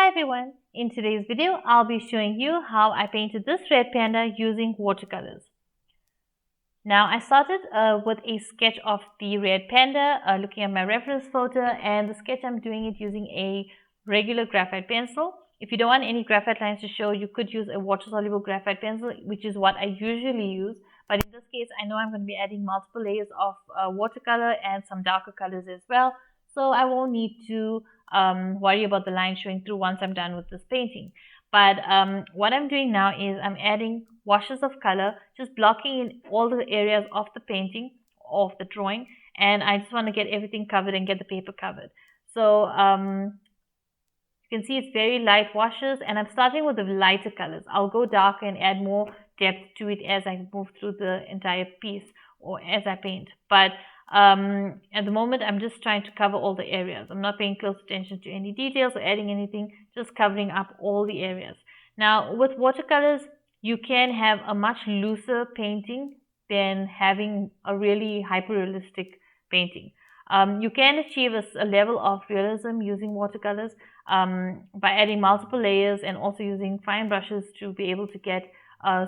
Hi everyone, in today's video I'll be showing you how I painted this red panda using watercolors. Now I started with a sketch of the red panda, looking at my reference photo, and the sketch I'm doing it using a regular graphite pencil. If you don't want any graphite lines to show, you could use a water-soluble graphite pencil, which is what I usually use. But in this case, I know I'm going to be adding multiple layers of watercolor and some darker colors as well. So I won't need to worry about the line showing through once I'm done with this painting. But what I'm doing now is I'm adding washes of color, just blocking in all the areas of the painting, of the drawing, and I just want to get everything covered and get the paper covered. So you can see it's very light washes, and I'm starting with the lighter colors. I'll go darker and add more depth to it as I move through the entire piece or as I paint. But at the moment, I'm just trying to cover all the areas. I'm not paying close attention to any details or adding anything, just covering up all the areas. Now, with watercolors, you can have a much looser painting than having a really hyper-realistic painting. You can achieve a level of realism using watercolors by adding multiple layers and also using fine brushes to be able to get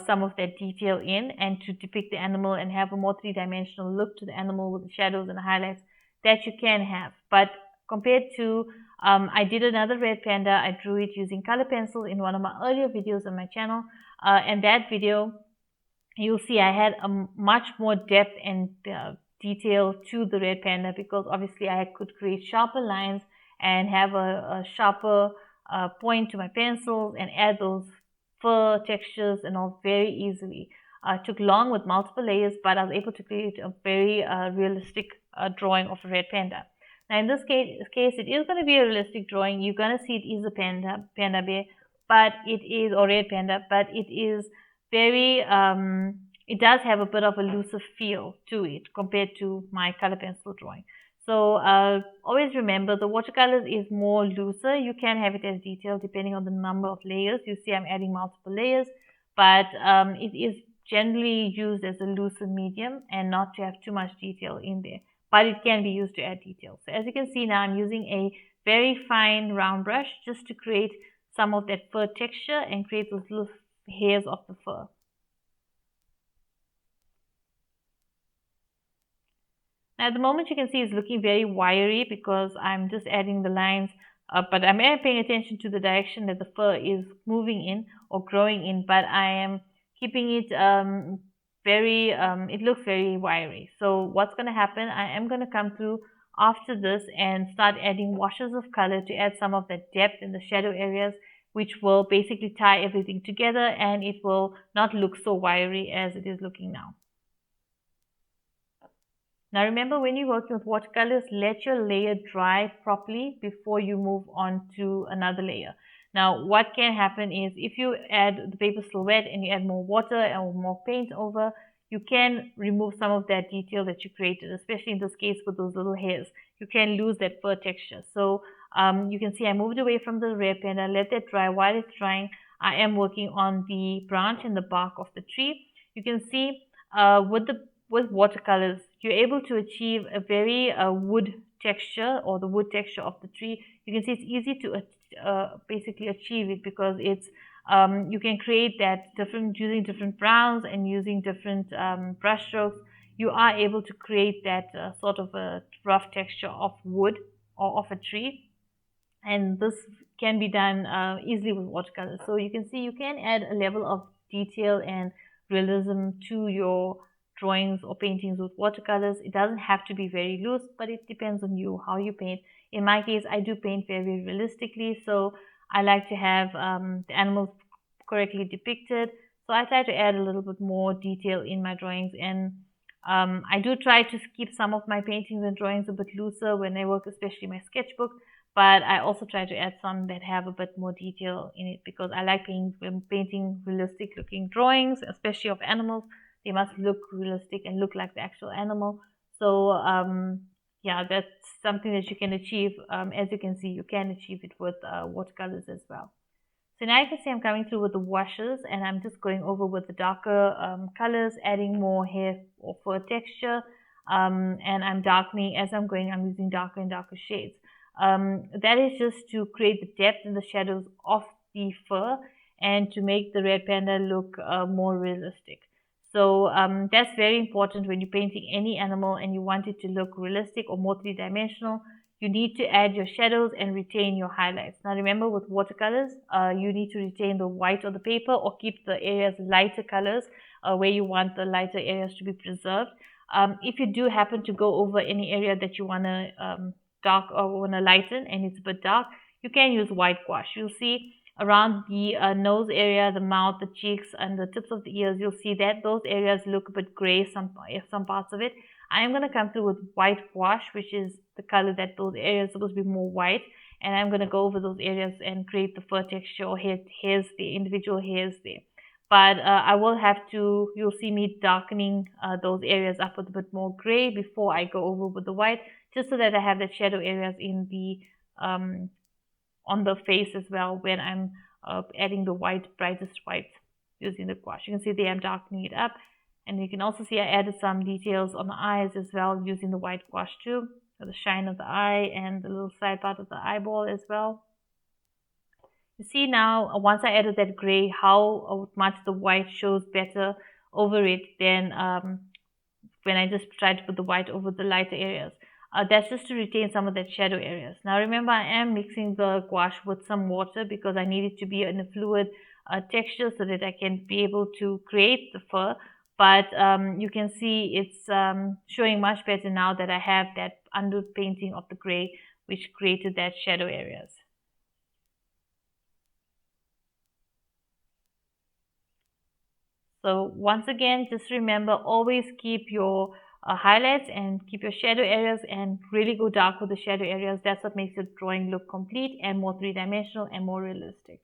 some of that detail in and to depict the animal and have a more three-dimensional look to the animal with the shadows and the highlights that you can have. But compared to, I did another red panda. I drew it using color pencils in one of my earlier videos on my channel. And that video, you'll see I had a much more depth and detail to the red panda because obviously I could create sharper lines and have a sharper point to my pencils and add those fur textures and all very easily. It took long with multiple layers, but I was able to create a very realistic drawing of a red panda. Now in this case, it is going to be a realistic drawing. You're going to see it is a panda bear, but it is, or red panda, but it is very, it does have a bit of a looser feel to it compared to my color pencil drawing. So always remember the watercolors is more looser. You can have it as detailed depending on the number of layers. You see I'm adding multiple layers, but it is generally used as a looser medium and not to have too much detail in there. But it can be used to add detail. So as you can see now, I'm using a very fine round brush just to create some of that fur texture and create those little hairs of the fur. Now at the moment you can see it's looking very wiry because I'm just adding the lines, but I'm paying attention to the direction that the fur is moving in or growing in, but I am keeping it it looks very wiry. So what's going to happen, I am going to come through after this and start adding washes of color to add some of that depth in the shadow areas, which will basically tie everything together and it will not look so wiry as it is looking now. Now remember, when you're working with watercolors, let your layer dry properly before you move on to another layer. Now what can happen is if you add the paper still wet and you add more water or more paint over, you can remove some of that detail that you created, especially in this case with those little hairs. You can lose that fur texture. So you can see I moved away from the red panda, let that dry. While it's drying, I am working on the branch and the bark of the tree. You can see with watercolors, you're able to achieve a very wood texture or the wood texture of the tree. You can see it's easy to basically achieve it because it's you can create that using different browns and using different brush strokes. You are able to create that sort of a rough texture of wood or of a tree, and this can be done easily with watercolors. So you can see you can add a level of detail and realism to your drawings or paintings with watercolors. It doesn't have to be very loose, but it depends on you, how you paint. In my case, I do paint very realistically, so I like to have the animals correctly depicted. So I try to add a little bit more detail in my drawings, and I do try to keep some of my paintings and drawings a bit looser when I work, especially my sketchbook, but I also try to add some that have a bit more detail in it because I like painting realistic looking drawings, especially of animals. They must look realistic and look like the actual animal. So yeah, that's something that you can achieve. As you can see, you can achieve it with watercolors as well. So now you can see I'm coming through with the washes and I'm just going over with the darker colors, adding more hair or fur texture, and I'm darkening as I'm going. I'm using darker and darker shades. That is just to create the depth and the shadows of the fur and to make the red panda look more realistic. So that's very important when you're painting any animal and you want it to look realistic or more three-dimensional. You need to add your shadows and retain your highlights. Now remember, with watercolors, you need to retain the white on the paper or keep the areas lighter colors where you want the lighter areas to be preserved. If you do happen to go over any area that you want to dark or want to lighten and it's a bit dark, you can use white gouache. You'll see around the nose area, the mouth, the cheeks, and the tips of the ears, you'll see that those areas look a bit gray, some parts of it. I am going to come through with white gouache, which is the color that those areas are supposed to be more white, and I'm going to go over those areas and create the fur texture or hairs, the individual hairs there. But I will have to, you'll see me darkening those areas up with a bit more gray before I go over with the white, just so that I have that shadow areas in the on the face as well when I'm adding the white, brightest white using the gouache. You can see there I'm darkening it up, and you can also see I added some details on the eyes as well using the white gouache too, the shine of the eye and the little side part of the eyeball as well. You see now, once I added that gray, how much the white shows better over it than when I just tried to put the white over the lighter areas. That's just to retain some of that shadow areas. Now remember, I am mixing the gouache with some water because I need it to be in a fluid texture so that I can be able to create the fur. But you can see it's showing much better now that I have that underpainting of the gray, which created that shadow areas. So once again, just remember, always keep your highlights and keep your shadow areas and really go dark with the shadow areas. That's what makes your drawing look complete and more three-dimensional and more realistic.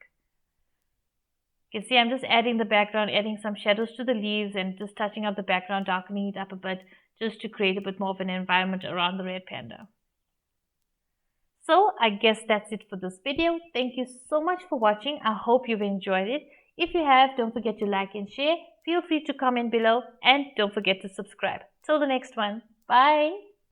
You can see I'm just adding the background, adding some shadows to the leaves and just touching up the background, darkening it up a bit just to create a bit more of an environment around the red panda. So I guess that's it for this video. Thank you so much for watching. I hope you've enjoyed it. If you have, don't forget to like and share. Feel free to comment below and don't forget to subscribe. Till the next one. Bye.